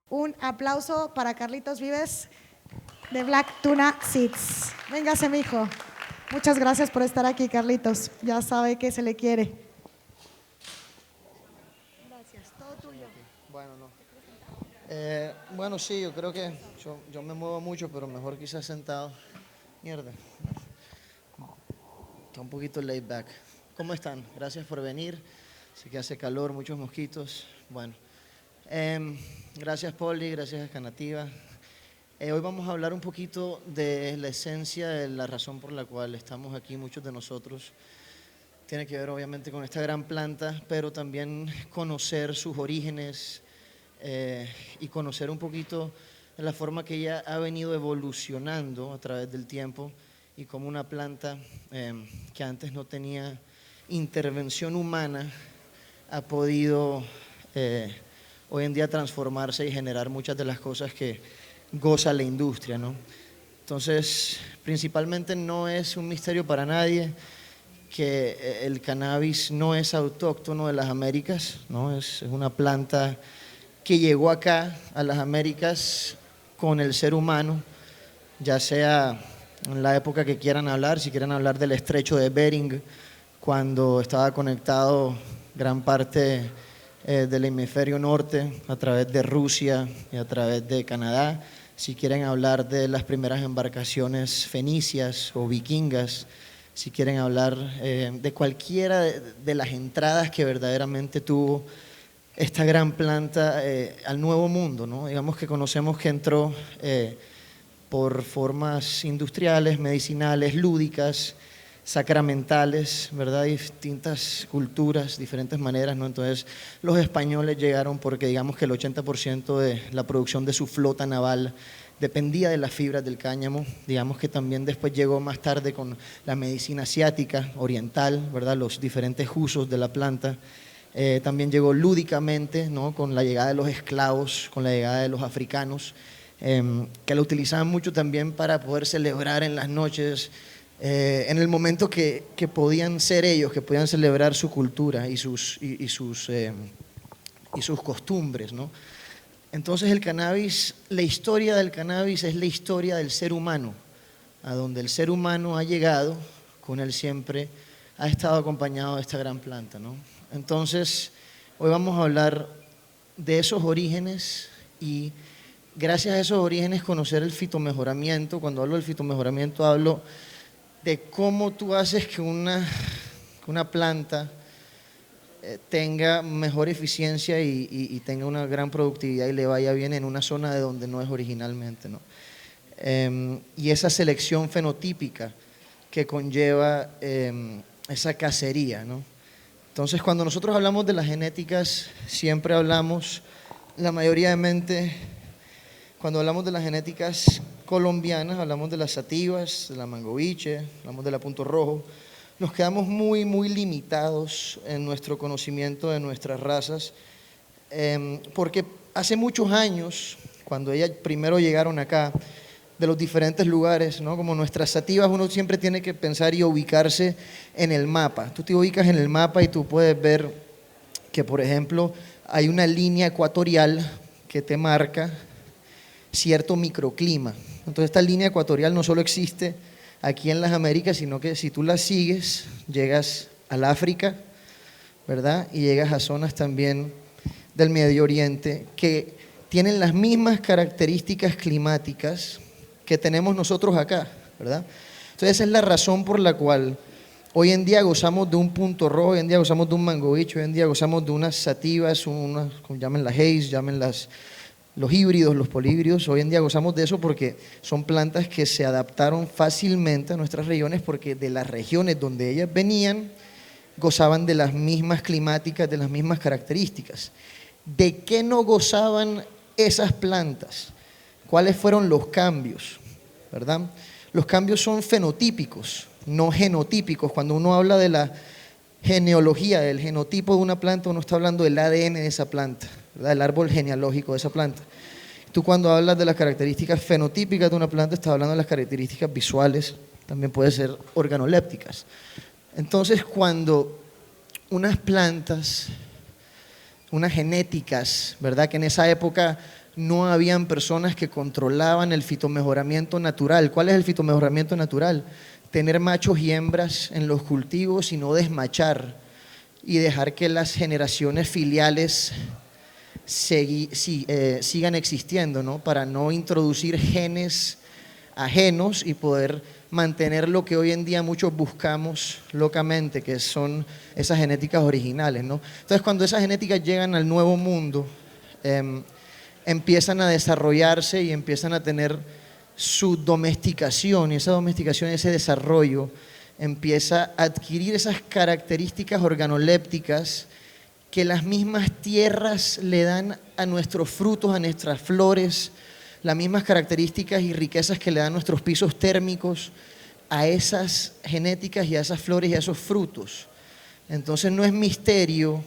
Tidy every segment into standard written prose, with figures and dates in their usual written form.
Un aplauso para Carlitos Vives de Black Tuna Seeds. Véngase, mijo. Muchas gracias por estar aquí, Carlitos. Ya sabe que se le quiere. Gracias, todo tuyo. Bueno, no. Bueno, sí, yo creo que yo me muevo mucho, pero mejor quizás sentado. Mierda. Está un poquito laid back. ¿Cómo están? Gracias por venir. Sé que hace calor, muchos mosquitos. Bueno. Gracias, Poli, gracias, Canativa. Hoy vamos a hablar un poquito de la esencia, de la razón por la cual estamos aquí, muchos de nosotros. Tiene que ver obviamente con esta gran planta, pero también conocer sus orígenes y conocer un poquito de la forma que ella ha venido evolucionando a través del tiempo y como una planta que antes no tenía intervención humana ha podido hoy en día transformarse y generar muchas de las cosas que goza la industria, ¿no? Entonces, principalmente no es un misterio para nadie que el cannabis no es autóctono de las Américas, ¿no? Es una planta que llegó acá a las Américas con el ser humano, ya sea en la época que quieran hablar, si quieren hablar del estrecho de Bering, cuando estaba conectado gran parte del hemisferio norte a través de Rusia y a través de Canadá, si quieren hablar de las primeras embarcaciones fenicias o vikingas, si quieren hablar de cualquiera de las entradas que verdaderamente tuvo esta gran planta al Nuevo Mundo, ¿no? Digamos que conocemos que entró por formas industriales, medicinales, lúdicas, sacramentales, ¿verdad? Distintas culturas, diferentes maneras, ¿no? Entonces los españoles llegaron porque digamos que el 80% de la producción de su flota naval dependía de las fibras del cáñamo. Digamos que también después llegó más tarde con la medicina asiática, oriental, ¿verdad? Los diferentes usos de la planta. También llegó lúdicamente, ¿no? Con la llegada de los esclavos, con la llegada de los africanos, que la utilizaban mucho también para poder celebrar en las noches, en el momento que podían ser ellos, que podían celebrar su cultura y sus costumbres, ¿no? Entonces el cannabis, la historia del cannabis es la historia del ser humano, a donde el ser humano ha llegado, con él siempre ha estado acompañado de esta gran planta, ¿no? Entonces hoy vamos a hablar de esos orígenes y gracias a esos orígenes conocer el fitomejoramiento. Cuando hablo del fitomejoramiento hablo de cómo tú haces que una planta tenga mejor eficiencia y tenga una gran productividad y le vaya bien en una zona de donde no es originalmente, ¿no? Y esa selección fenotípica que conlleva esa cacería, ¿no? Entonces, cuando nosotros hablamos de las genéticas, siempre hablamos, la mayoría de mente, cuando hablamos de las genéticas colombianas, hablamos de las sativas, de la mangoviche, hablamos de la punto rojo. Nos quedamos muy, muy limitados en nuestro conocimiento de nuestras razas, porque hace muchos años, cuando ellas primero llegaron acá, de los diferentes lugares, ¿no? Como nuestras sativas, uno siempre tiene que pensar y ubicarse en el mapa. Tú te ubicas en el mapa y tú puedes ver que, por ejemplo, hay una línea ecuatorial que te marca cierto microclima. Entonces esta línea ecuatorial no solo existe aquí en las Américas, sino que si tú la sigues, llegas al África, ¿verdad? Y llegas a zonas también del Medio Oriente que tienen las mismas características climáticas que tenemos nosotros acá, ¿verdad? Entonces esa es la razón por la cual hoy en día gozamos de un punto rojo, hoy en día gozamos de un mangoviche, hoy en día gozamos de unas sativas, llámenlas haze, llámenlas los híbridos, los políbridos. Hoy en día gozamos de eso porque son plantas que se adaptaron fácilmente a nuestras regiones, porque de las regiones donde ellas venían gozaban de las mismas climáticas, de las mismas características. ¿De qué no gozaban esas plantas? ¿Cuáles fueron los cambios? ¿Verdad? Los cambios son fenotípicos, no genotípicos. Cuando uno habla de la genealogía, del genotipo de una planta, uno está hablando del ADN de esa planta, ¿verdad? El árbol genealógico de esa planta. Tú cuando hablas de las características fenotípicas de una planta, estás hablando de las características visuales, también puede ser organolépticas. Entonces, cuando unas plantas, unas genéticas, ¿verdad? Que en esa época no habían personas que controlaban el fitomejoramiento natural. ¿Cuál es el fitomejoramiento natural? Tener machos y hembras en los cultivos y no desmachar y dejar que las generaciones filiales sigan existiendo, ¿no? Para no introducir genes ajenos y poder mantener lo que hoy en día muchos buscamos locamente, que son esas genéticas originales, ¿no? Entonces, cuando esas genéticas llegan al nuevo mundo, empiezan a desarrollarse y empiezan a tener su domesticación, y esa domesticación, ese desarrollo, empieza a adquirir esas características organolépticas que las mismas tierras le dan a nuestros frutos, a nuestras flores, las mismas características y riquezas que le dan nuestros pisos térmicos a esas genéticas y a esas flores y a esos frutos. Entonces no es misterio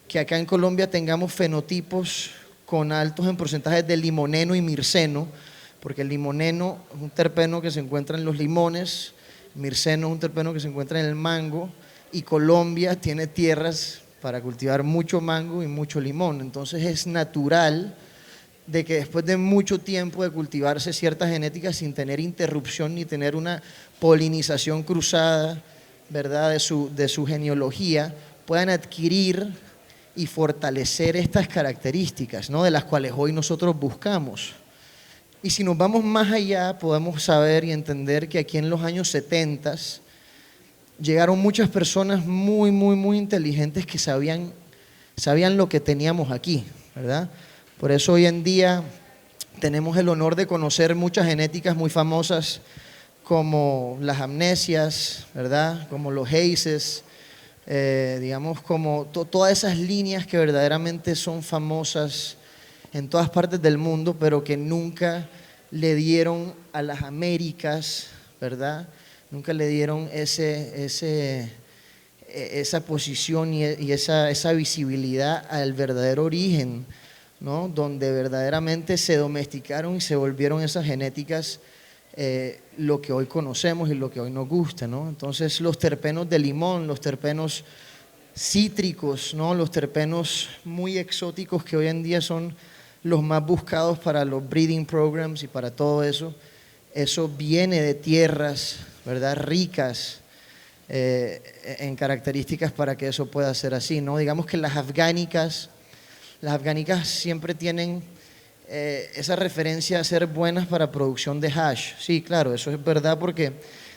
que acá en Colombia tengamos fenotipos con altos en porcentajes de limoneno y mirceno, porque el limoneno es un terpeno que se encuentra en los limones, mirceno es un terpeno que se encuentra en el mango, y Colombia tiene tierras para cultivar mucho mango y mucho limón. Entonces es natural de que después de mucho tiempo de cultivarse ciertas genéticas sin tener interrupción ni tener una polinización cruzada, ¿verdad?, de su genealogía, puedan adquirir y fortalecer estas características, ¿no?, de las cuales hoy nosotros buscamos. Y si nos vamos más allá, podemos saber y entender que aquí en los años 70 llegaron muchas personas muy, muy, muy inteligentes que sabían lo que teníamos aquí, ¿verdad? Por eso hoy en día tenemos el honor de conocer muchas genéticas muy famosas como las amnesias, ¿verdad?, como los Haces, digamos, como todas esas líneas que verdaderamente son famosas en todas partes del mundo, pero que nunca le dieron a las Américas, ¿verdad?, nunca le dieron esa posición y esa visibilidad al verdadero origen, ¿no?, donde verdaderamente se domesticaron y se volvieron esas genéticas lo que hoy conocemos y lo que hoy nos gusta, ¿no? Entonces los terpenos de limón, los terpenos cítricos, ¿no?, los terpenos muy exóticos que hoy en día son los más buscados para los breeding programs y para todo eso, eso viene de tierras, ¿verdad?, ricas en características para que eso pueda ser así, ¿no? Digamos que las afgánicas siempre tienen esa referencia a ser buenas para producción de hash. Sí, claro, eso es verdad porque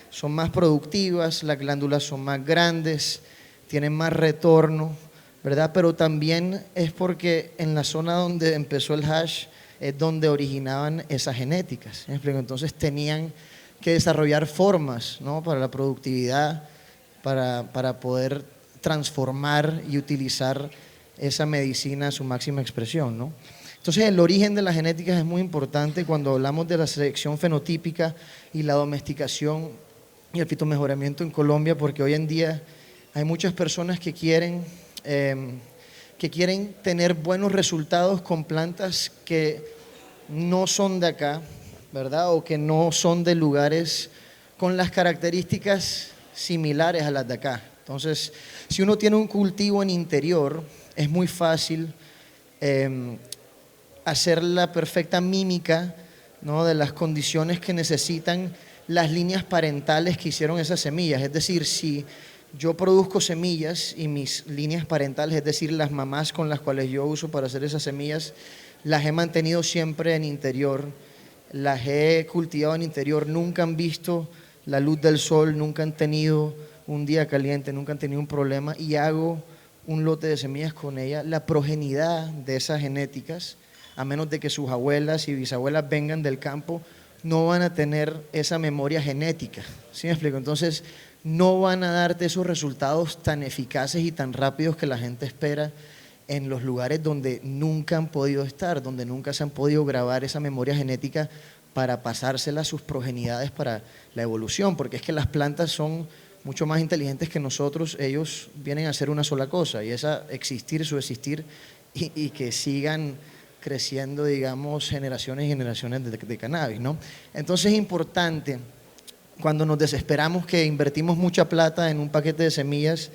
son más productivas, las glándulas son más grandes, tienen más retorno, ¿verdad? Pero también es porque en la zona donde empezó el hash es donde originaban esas genéticas, ¿me explico? Entonces tenían que desarrollar formas, ¿no?, para la productividad, para poder transformar y utilizar esa medicina a su máxima expresión, ¿no? Entonces el origen de las genéticas es muy importante cuando hablamos de la selección fenotípica y la domesticación y el fitomejoramiento en Colombia, porque hoy en día hay muchas personas que quieren tener buenos resultados con plantas que no son de acá, ¿verdad?, o que no son de lugares con las características similares a las de acá. Entonces, si uno tiene un cultivo en interior, es muy fácil hacer la perfecta mímica, ¿no?, de las condiciones que necesitan las líneas parentales que hicieron esas semillas. Es decir, si yo produzco semillas y mis líneas parentales, es decir, las mamás con las cuales yo uso para hacer esas semillas, las he mantenido siempre en interior, las he cultivado en interior, nunca han visto la luz del sol, nunca han tenido un día caliente, nunca han tenido un problema, y hago un lote de semillas con ella. La progenidad de esas genéticas, a menos de que sus abuelas y bisabuelas vengan del campo, no van a tener esa memoria genética, ¿sí me explico? Entonces no van a darte esos resultados tan eficaces y tan rápidos que la gente espera en los lugares donde nunca han podido estar, donde nunca se han podido grabar esa memoria genética para pasársela a sus progenidades para la evolución, porque es que las plantas son mucho más inteligentes que nosotros. Ellos vienen a hacer una sola cosa, y es a existir, subsistir y que sigan creciendo, digamos, generaciones y generaciones de cannabis, ¿no? Entonces es importante cuando nos desesperamos que invertimos mucha plata en un paquete de semillas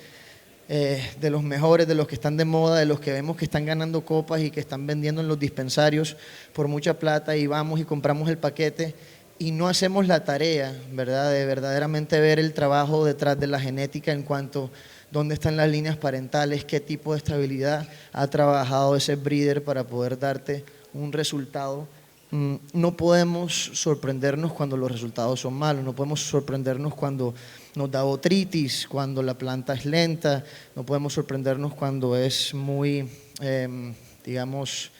de los mejores, de los que están de moda, de los que vemos que están ganando copas y que están vendiendo en los dispensarios por mucha plata, y vamos y compramos el paquete y no hacemos la tarea, ¿verdad?, de verdaderamente ver el trabajo detrás de la genética en cuanto dónde están las líneas parentales, qué tipo de estabilidad ha trabajado ese breeder para poder darte un resultado. No podemos sorprendernos cuando los resultados son malos, no podemos sorprendernos cuando nos da botrytis, cuando la planta es lenta, no podemos sorprendernos cuando es muy, digamos,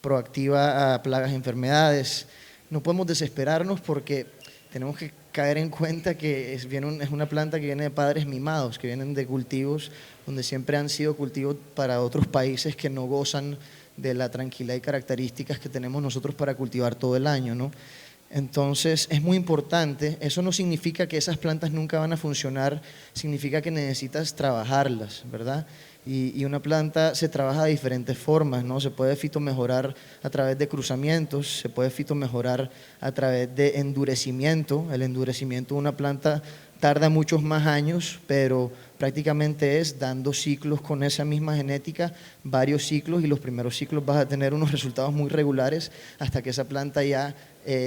proactiva a plagas y enfermedades. No podemos desesperarnos porque tenemos que caer en cuenta que es una planta que viene de padres mimados, que vienen de cultivos donde siempre han sido cultivos para otros países que no gozan de la tranquilidad y características que tenemos nosotros para cultivar todo el año, ¿no? Entonces es muy importante. Eso no significa que esas plantas nunca van a funcionar, significa que necesitas trabajarlas, ¿verdad? Y una planta se trabaja de diferentes formas, ¿no? Se puede fitomejorar a través de cruzamientos, se puede fitomejorar a través de endurecimiento. El endurecimiento de una planta tarda muchos más años, pero prácticamente es dando ciclos con esa misma genética, varios ciclos, y los primeros ciclos vas a tener unos resultados muy regulares hasta que esa planta ya,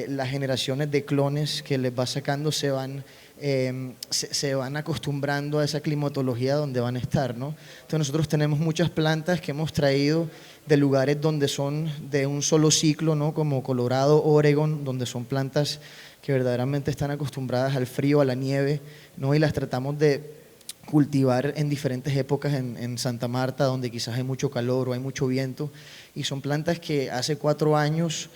las generaciones de clones que les va sacando se van acostumbrando a esa climatología donde van a estar, ¿no? Entonces nosotros tenemos muchas plantas que hemos traído de lugares donde son de un solo ciclo, ¿no?, como Colorado, Oregon, donde son plantas que verdaderamente están acostumbradas al frío, a la nieve, ¿no?, y las tratamos de cultivar en diferentes épocas en Santa Marta, donde quizás hay mucho calor o hay mucho viento, y son plantas que hace 4 años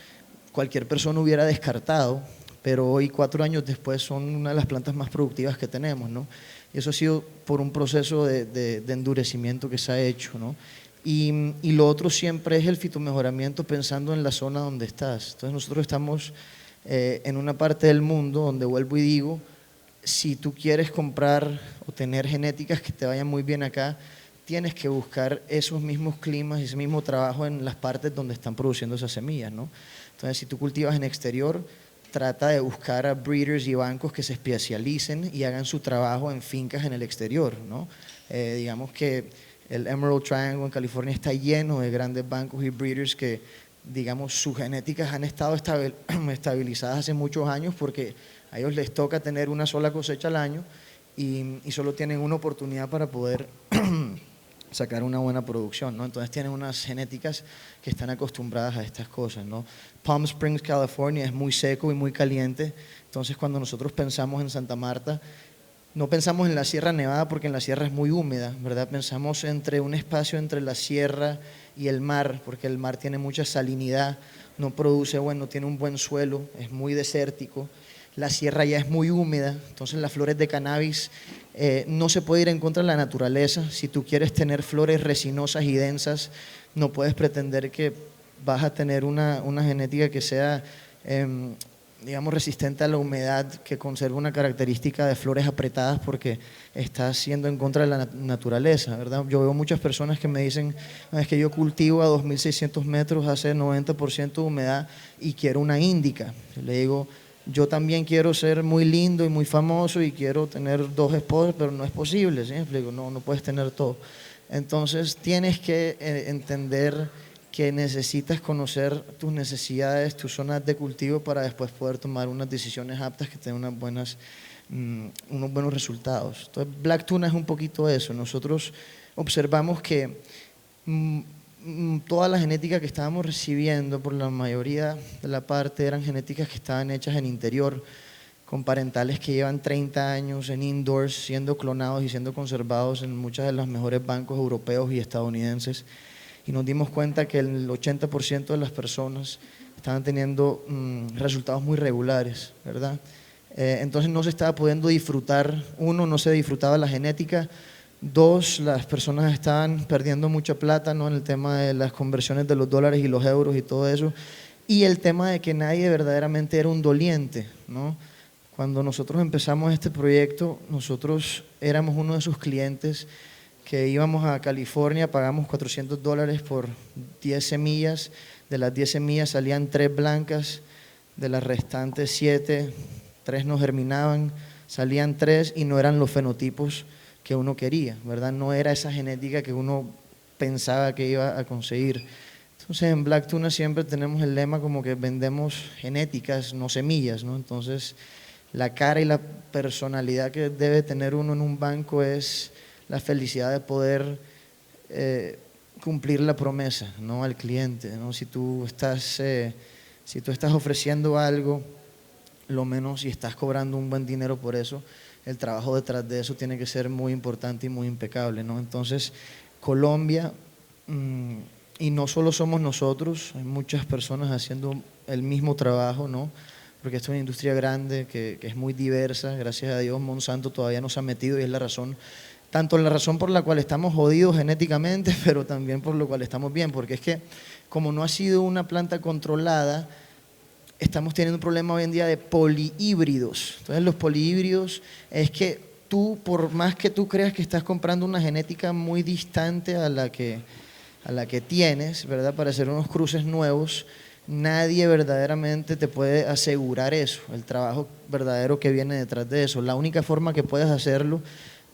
cualquier persona hubiera descartado, pero hoy 4 años después son una de las plantas más productivas que tenemos, ¿no? Y eso ha sido por un proceso de endurecimiento que se ha hecho, ¿no? Y lo otro siempre es el fitomejoramiento pensando en la zona donde estás. Entonces nosotros estamos en una parte del mundo donde, vuelvo y digo, si tú quieres comprar o tener genéticas que te vayan muy bien acá, tienes que buscar esos mismos climas y ese mismo trabajo en las partes donde están produciendo esas semillas, ¿no? Entonces, si tú cultivas en exterior, trata de buscar a breeders y bancos que se especialicen y hagan su trabajo en fincas en el exterior, ¿no? Digamos que el Emerald Triangle en California está lleno de grandes bancos y breeders que, digamos, sus genéticas han estado estabilizadas hace muchos años porque a ellos les toca tener una sola cosecha al año y solo tienen una oportunidad para poder sacar una buena producción, ¿no? Entonces tienen unas genéticas que están acostumbradas a estas cosas, ¿no? Palm Springs, California es muy seco y muy caliente, entonces cuando nosotros pensamos en Santa Marta, no pensamos en la Sierra Nevada porque en la sierra es muy húmeda, ¿verdad? Pensamos entre un espacio entre la sierra y el mar, porque el mar tiene mucha salinidad, no produce, bueno, tiene un buen suelo, es muy desértico. La sierra ya es muy húmeda, entonces las flores de cannabis no se puede ir en contra de la naturaleza. Si tú quieres tener flores resinosas y densas, no puedes pretender que vas a tener una genética que sea, digamos, resistente a la humedad, que conserve una característica de flores apretadas porque estás yendo en contra de la naturaleza, ¿verdad? Yo veo muchas personas que me dicen, no, es que yo cultivo a 2.600 metros, hace 90% de humedad y quiero una índica. Yo le digo, yo también quiero ser muy lindo y muy famoso y quiero tener 2 esposas, pero no es posible, ¿sí? Le digo, no puedes tener todo. Entonces tienes que entender que necesitas conocer tus necesidades, tus zonas de cultivo para después poder tomar unas decisiones aptas que tengan unos buenos resultados. Entonces Black Tuna es un poquito eso. Nosotros observamos que toda la genética que estábamos recibiendo, por la mayoría de la parte, eran genéticas que estaban hechas en interior, con parentales que llevan 30 años en indoors, siendo clonados y siendo conservados en muchos de los mejores bancos europeos y estadounidenses. Y nos dimos cuenta que el 80% de las personas estaban teniendo resultados muy regulares, ¿verdad? Entonces no se estaba pudiendo disfrutar, uno, no se disfrutaba la genética, 2, las personas estaban perdiendo mucha plata, ¿no?, en el tema de las conversiones de los dólares y los euros y todo eso, y el tema de que nadie verdaderamente era un doliente, ¿no? Cuando nosotros empezamos este proyecto, nosotros éramos uno de sus clientes que íbamos a California, pagamos $400 por 10 semillas, de las 10 semillas salían 3 blancas, de las restantes 7 3 no germinaban, salían 3 y no eran los fenotipos que uno quería, ¿verdad? No era esa genética que uno pensaba que iba a conseguir. Entonces en Black Tuna siempre tenemos el lema como que vendemos genéticas, no semillas, ¿no? Entonces la cara y la personalidad que debe tener uno en un banco es la felicidad de poder cumplir la promesa, ¿no? Al cliente, ¿no? Si tú estás ofreciendo algo, lo menos, y estás cobrando un buen dinero por eso, el trabajo detrás de eso tiene que ser muy importante y muy impecable, ¿no? Entonces Colombia, y no solo somos nosotros, hay muchas personas haciendo el mismo trabajo, ¿no? Porque esto es una industria grande que es muy diversa. Gracias a Dios Monsanto todavía nos ha metido y es la razón, tanto la razón por la cual estamos jodidos genéticamente, pero también por lo cual estamos bien, porque es que como no ha sido una planta controlada, estamos teniendo un problema hoy en día de polihíbridos. Entonces los polihíbridos es que tú, por más que tú creas que estás comprando una genética muy distante a la que tienes, ¿verdad? Para hacer unos cruces nuevos, nadie verdaderamente te puede asegurar eso, el trabajo verdadero que viene detrás de eso. La única forma que puedes hacerlo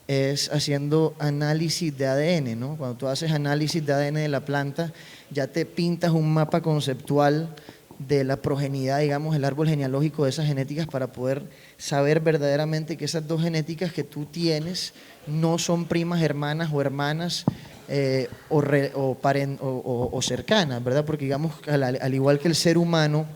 es haciendo análisis de ADN, ¿no? Cuando tú haces análisis de ADN de la planta, ya te pintas un mapa conceptual de la progenidad, digamos, el árbol genealógico de esas genéticas para poder saber verdaderamente que esas 2 genéticas que tú tienes no son primas hermanas o hermanas o cercanas, ¿verdad? Porque digamos, al igual que el ser humano,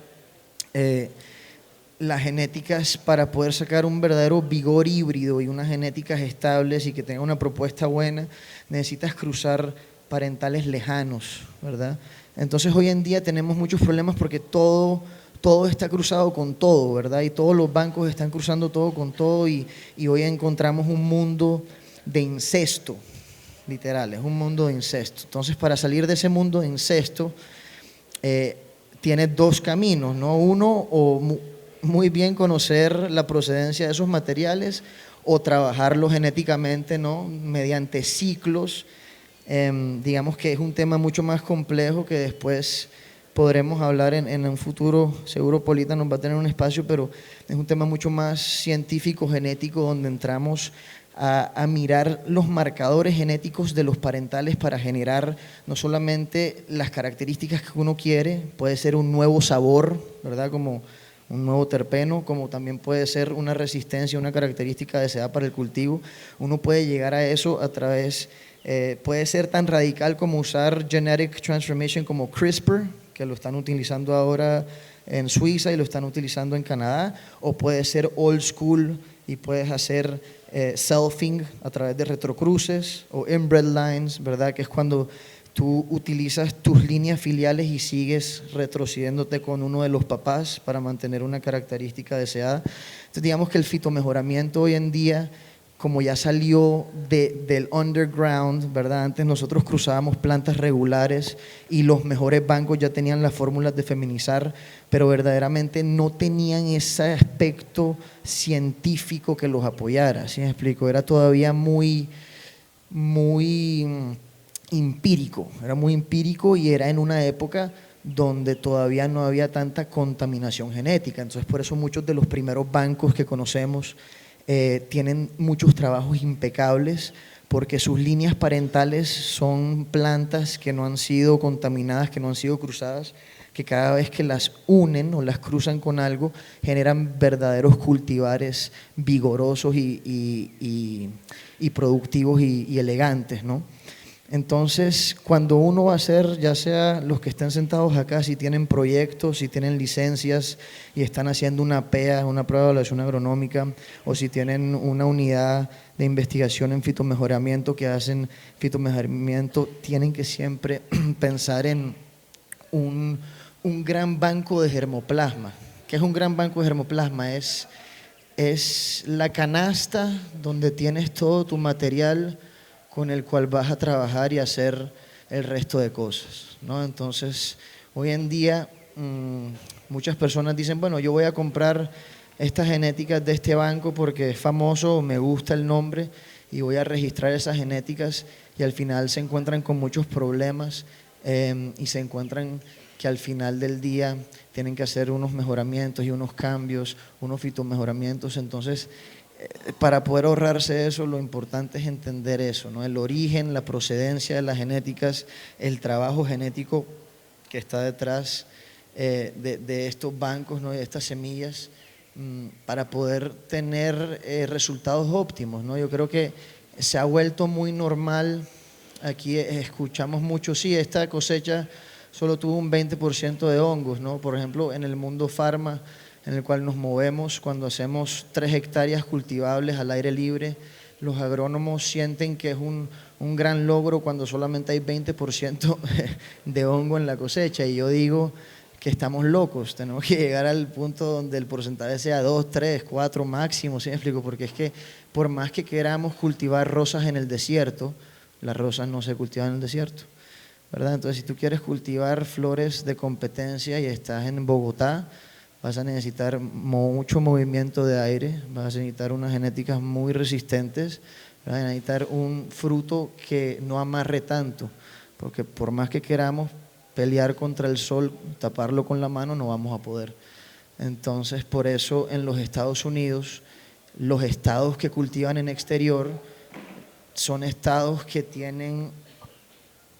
las genéticas para poder sacar un verdadero vigor híbrido y unas genéticas estables y que tengan una propuesta buena, necesitas cruzar parentales lejanos, ¿verdad? Entonces hoy en día tenemos muchos problemas porque todo está cruzado con todo, ¿verdad? Y todos los bancos están cruzando todo con todo y hoy encontramos un mundo de incesto, literal, es un mundo de incesto. Entonces para salir de ese mundo de incesto tienes 2 caminos, ¿no? Uno, o muy bien conocer la procedencia de esos materiales o trabajarlos genéticamente, ¿no? Mediante ciclos. Digamos que es un tema mucho más complejo que después podremos hablar en un futuro, seguro Polita nos va a tener un espacio, pero es un tema mucho más científico, genético, donde entramos a mirar los marcadores genéticos de los parentales para generar no solamente las características que uno quiere, puede ser un nuevo sabor, ¿verdad? Como un nuevo terpeno, como también puede ser una resistencia, una característica deseada para el cultivo. Uno puede llegar a eso a través, puede ser tan radical como usar Genetic Transformation como CRISPR, que lo están utilizando ahora en Suiza y lo están utilizando en Canadá, o puede ser old school y puedes hacer selfing a través de retrocruces o inbred lines, ¿verdad? Que es cuando tú utilizas tus líneas filiales y sigues retrocediéndote con uno de los papás para mantener una característica deseada. Entonces digamos que el fitomejoramiento hoy en día, como ya salió del underground, ¿verdad? Antes nosotros cruzábamos plantas regulares y los mejores bancos ya tenían las fórmulas de feminizar, pero verdaderamente no tenían ese aspecto científico que los apoyara, ¿sí me explico? Era todavía muy empírico, era muy empírico y era en una época donde todavía no había tanta contaminación genética. Entonces por eso muchos de los primeros bancos que conocemos tienen muchos trabajos impecables porque sus líneas parentales son plantas que no han sido contaminadas, que no han sido cruzadas, que cada vez que las unen o las cruzan con algo generan verdaderos cultivares vigorosos y productivos y elegantes, ¿no? Entonces, cuando uno va a hacer, ya sea los que estén sentados acá, si tienen proyectos, si tienen licencias y están haciendo una PEA, una prueba de evaluación agronómica, o si tienen una unidad de investigación en fitomejoramiento que hacen fitomejoramiento, tienen que siempre pensar en un gran banco de germoplasma. ¿Qué es un gran banco de germoplasma? Es la canasta donde tienes todo tu material con el cual vas a trabajar y hacer el resto de cosas, ¿no? Entonces, hoy en día muchas personas dicen, bueno, yo voy a comprar estas genéticas de este banco porque es famoso, me gusta el nombre y voy a registrar esas genéticas y al final se encuentran con muchos problemas y se encuentran que al final del día tienen que hacer unos mejoramientos y unos cambios, unos fitomejoramientos. Entonces, para poder ahorrarse eso, lo importante es entender eso, ¿no? El origen, la procedencia de las genéticas, el trabajo genético que está detrás de estos bancos, ¿no? De estas semillas, para poder tener resultados óptimos, ¿no? Yo creo que se ha vuelto muy normal. Aquí escuchamos mucho, sí, esta cosecha solo tuvo un 20% de hongos, ¿no? Por ejemplo, en el mundo farma, en el cual nos movemos, cuando hacemos 3 hectáreas cultivables al aire libre, los agrónomos sienten que es un gran logro cuando solamente hay 20% de hongo en la cosecha. Y yo digo que estamos locos, tenemos que llegar al punto donde el porcentaje sea 2, 3, 4 máximo, ¿sí me explico? Porque es que por más que queramos cultivar rosas en el desierto, las rosas no se cultivan en el desierto, ¿verdad? Entonces, si tú quieres cultivar flores de competencia y estás en Bogotá, vas a necesitar mucho movimiento de aire, vas a necesitar unas genéticas muy resistentes, vas a necesitar un fruto que no amarre tanto, porque por más que queramos pelear contra el sol, taparlo con la mano, no vamos a poder. Entonces, por eso en los Estados Unidos, los estados que cultivan en exterior son estados que tienen,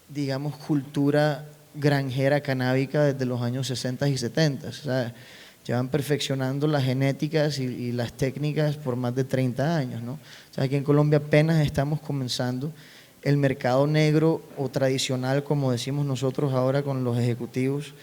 digamos, cultura granjera canábica desde los años 60 y 70. O sea, llevan perfeccionando las genéticas y las técnicas por más de 30 años, ¿no? O sea, aquí en Colombia apenas estamos comenzando. El mercado negro o tradicional, como decimos nosotros ahora con los ejecutivos,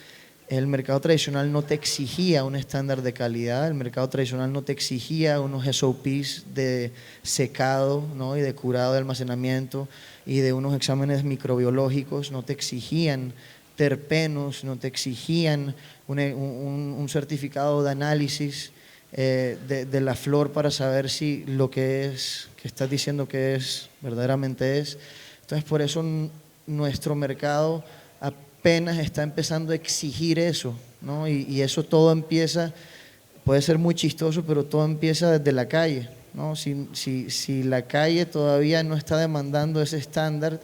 el mercado tradicional no te exigía un estándar de calidad, el mercado tradicional no te exigía unos SOPs de secado, ¿no? Y de curado de almacenamiento y de unos exámenes microbiológicos, no te exigían terpenos, no te exigían un certificado de análisis de la flor para saber si lo que estás diciendo que es, verdaderamente es. Entonces, por eso nuestro mercado apenas está empezando a exigir eso, ¿no? Y eso todo empieza, puede ser muy chistoso, pero todo empieza desde la calle, ¿no? Si la calle todavía no está demandando ese estándar,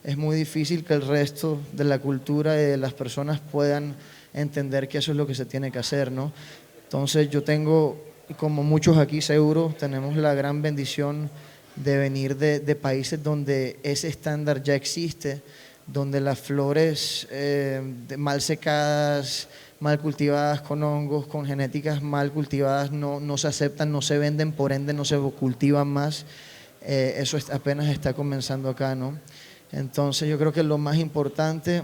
es muy difícil que el resto de la cultura y de las personas puedan entender que eso es lo que se tiene que hacer, ¿no? Entonces yo tengo, como muchos aquí seguro, tenemos la gran bendición de venir de países donde ese estándar ya existe, donde las flores mal secadas, mal cultivadas con hongos, con genéticas mal cultivadas, no se aceptan, no se venden, por ende no se cultivan más. Eso apenas está comenzando acá, ¿no? Entonces yo creo que lo más importante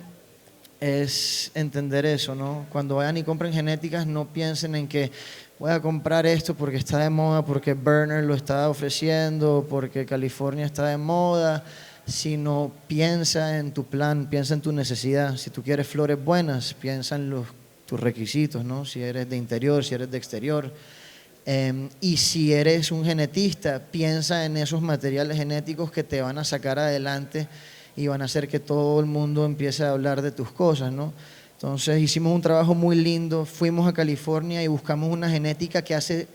es entender eso, ¿no? Cuando vayan y compren genéticas, no piensen en que voy a comprar esto porque está de moda, porque Berner lo está ofreciendo, porque California está de moda, sino piensa en tu plan, piensa en tu necesidad. Si tú quieres flores buenas, piensa en tus requisitos, ¿no? Si eres de interior, si eres de exterior. Y si eres un genetista, piensa en esos materiales genéticos que te van a sacar adelante y van a hacer que todo el mundo empiece a hablar de tus cosas, ¿no? Entonces hicimos un trabajo muy lindo, fuimos a California y buscamos una genética que hace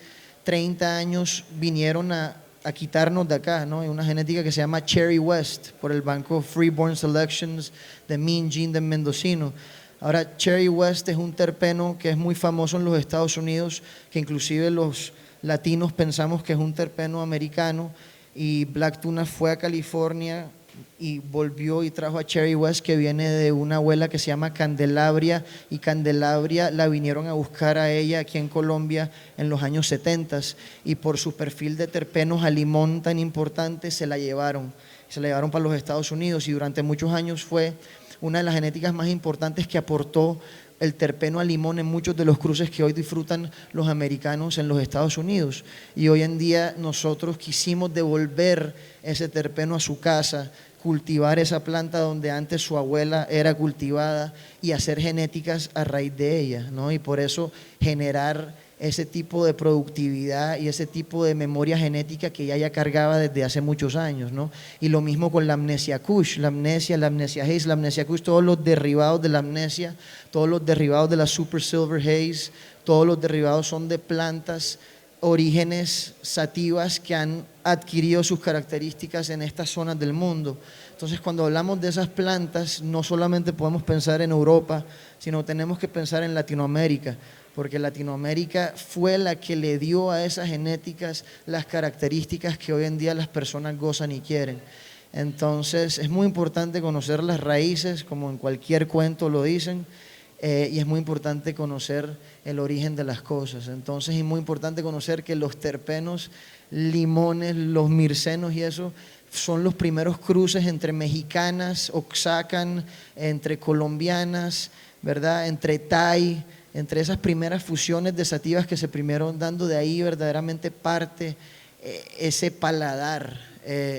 30 años vinieron a quitarnos de acá, ¿no? Una genética que se llama Cherry West por el banco Freeborn Selections de Mean Gene de Mendocino. Ahora, Cherry West es un terpeno que es muy famoso en los Estados Unidos, que inclusive los latinos pensamos que es un terpeno americano, y Black Tuna fue a California y volvió y trajo a Cherry West, que viene de una abuela que se llama Candelabria, y Candelabria la vinieron a buscar a ella aquí en Colombia en los años 70, y por su perfil de terpenos a limón tan importante se la llevaron para los Estados Unidos, y durante muchos años fue una de las genéticas más importantes que aportó el terpeno a limón en muchos de los cruces que hoy disfrutan los americanos en los Estados Unidos. Y hoy en día nosotros quisimos devolver ese terpeno a su casa, cultivar esa planta donde antes su abuela era cultivada y hacer genéticas a raíz de ella, ¿no? Y por eso generar ese tipo de productividad y ese tipo de memoria genética que ella ya cargaba desde hace muchos años, ¿no? Y lo mismo con la amnesia kush, la amnesia haze, la amnesia kush, todos los derivados de la amnesia, todos los derivados de la super silver haze, todos los derivados son de plantas orígenes sativas que han adquirido sus características en estas zonas del mundo. Entonces, cuando hablamos de esas plantas, no solamente podemos pensar en Europa, sino tenemos que pensar en Latinoamérica, porque Latinoamérica fue la que le dio a esas genéticas las características que hoy en día las personas gozan y quieren. Entonces, es muy importante conocer las raíces, como en cualquier cuento lo dicen, y es muy importante conocer el origen de las cosas. Entonces es muy importante conocer que los terpenos, limones, los mircenos y eso son los primeros cruces entre mexicanas, oaxacan, entre colombianas, ¿verdad? Entre thai, entre esas primeras fusiones de sativas que se primero dando, de ahí verdaderamente parte ese paladar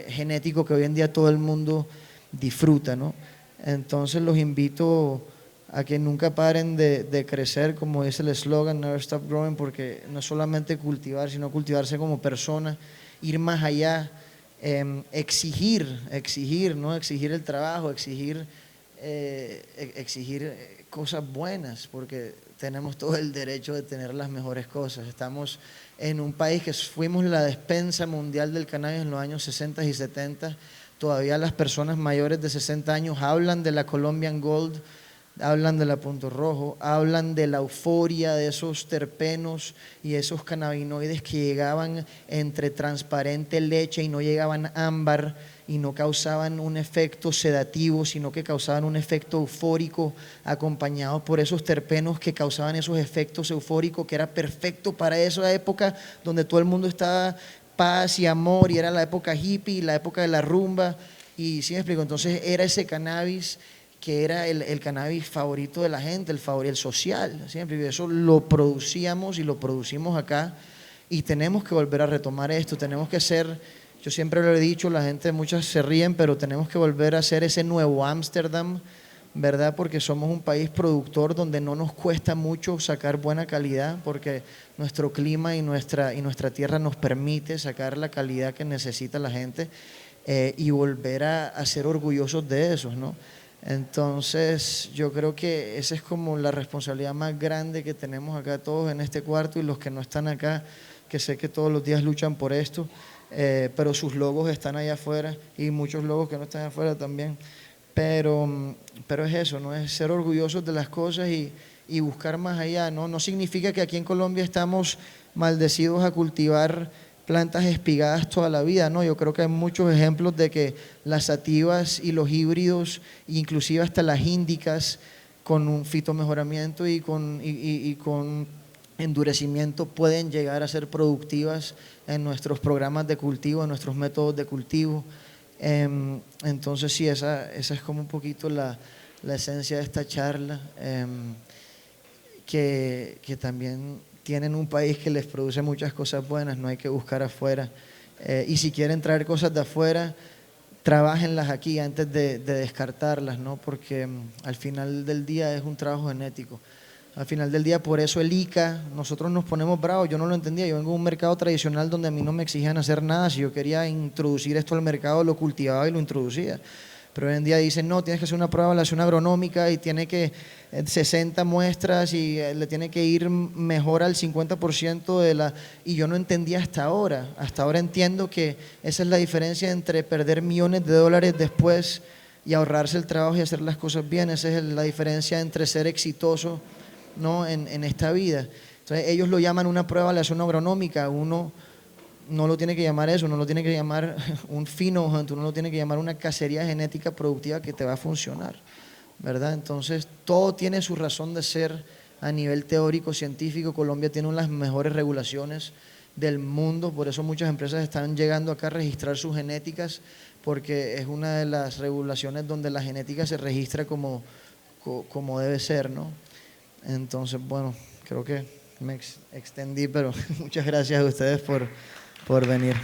genético que hoy en día todo el mundo disfruta, ¿no? Entonces los invito a que nunca paren de crecer, como dice el eslogan, Never Stop Growing, porque no es solamente cultivar, sino cultivarse como persona, ir más allá, exigir, ¿no? Exigir el trabajo, exigir cosas buenas, porque tenemos todo el derecho de tener las mejores cosas. Estamos en un país que fuimos la despensa mundial del cannabis en los años 60 y 70, todavía las personas mayores de 60 años hablan de la Colombian Gold, hablan de la Punto Rojo, hablan de la euforia de esos terpenos y esos cannabinoides que llegaban entre transparente leche y no llegaban ámbar y no causaban un efecto sedativo, sino que causaban un efecto eufórico acompañado por esos terpenos que causaban esos efectos eufóricos, que era perfecto para esa época donde todo el mundo estaba paz y amor y era la época hippie, la época de la rumba. Y sí me explico, entonces era ese cannabis que era el cannabis favorito de la gente, el social, siempre, y eso lo producíamos y lo producimos acá, y tenemos que volver a retomar esto, tenemos que ser, yo siempre lo he dicho, la gente, muchas se ríen, pero tenemos que volver a ser ese nuevo Ámsterdam, ¿verdad? Porque somos un país productor donde no nos cuesta mucho sacar buena calidad, porque nuestro clima y nuestra tierra nos permite sacar la calidad que necesita la gente, y volver a ser orgullosos de eso, ¿no? Entonces yo creo que esa es como la responsabilidad más grande que tenemos acá todos en este cuarto, y los que no están acá, que sé que todos los días luchan por esto, pero sus logos están allá afuera y muchos logos que no están afuera también, pero es eso, ¿no? Es ser orgullosos de las cosas y buscar más allá, ¿no? No significa que aquí en Colombia estamos maldecidos a cultivar plantas espigadas toda la vida, ¿no? Yo creo que hay muchos ejemplos de que las sativas y los híbridos, inclusive hasta las índicas, con un fitomejoramiento y con endurecimiento, pueden llegar a ser productivas en nuestros programas de cultivo, en nuestros métodos de cultivo. Entonces sí, esa es como un poquito la esencia de esta charla, que también tienen un país que les produce muchas cosas buenas, no hay que buscar afuera. Y si quieren traer cosas de afuera, trabájenlas aquí antes de descartarlas, ¿no? Porque al final del día es un trabajo genético. Al final del día, por eso el ICA, nosotros nos ponemos bravos, yo no lo entendía, yo vengo de un mercado tradicional donde a mí no me exigían hacer nada, si yo quería introducir esto al mercado, lo cultivaba y lo introducía. Pero hoy en día dicen, no, tienes que hacer una prueba de evaluación agronómica y tiene que 60 muestras y le tiene que ir mejor al 50% de la... Y yo no entendía hasta ahora entiendo que esa es la diferencia entre perder millones de dólares después y ahorrarse el trabajo y hacer las cosas bien. Esa es la diferencia entre ser exitoso, ¿no? en esta vida. Entonces ellos lo llaman una prueba de evaluación agronómica, uno no lo tiene que llamar eso, uno lo tiene que llamar un fino, uno lo tiene que llamar una cacería genética productiva que te va a funcionar, ¿verdad? Entonces todo tiene su razón de ser a nivel teórico, científico. Colombia tiene una de las mejores regulaciones del mundo, por eso muchas empresas están llegando acá a registrar sus genéticas, porque es una de las regulaciones donde la genética se registra como debe ser, ¿no? Entonces, bueno, creo que me extendí, pero muchas gracias a ustedes por venir.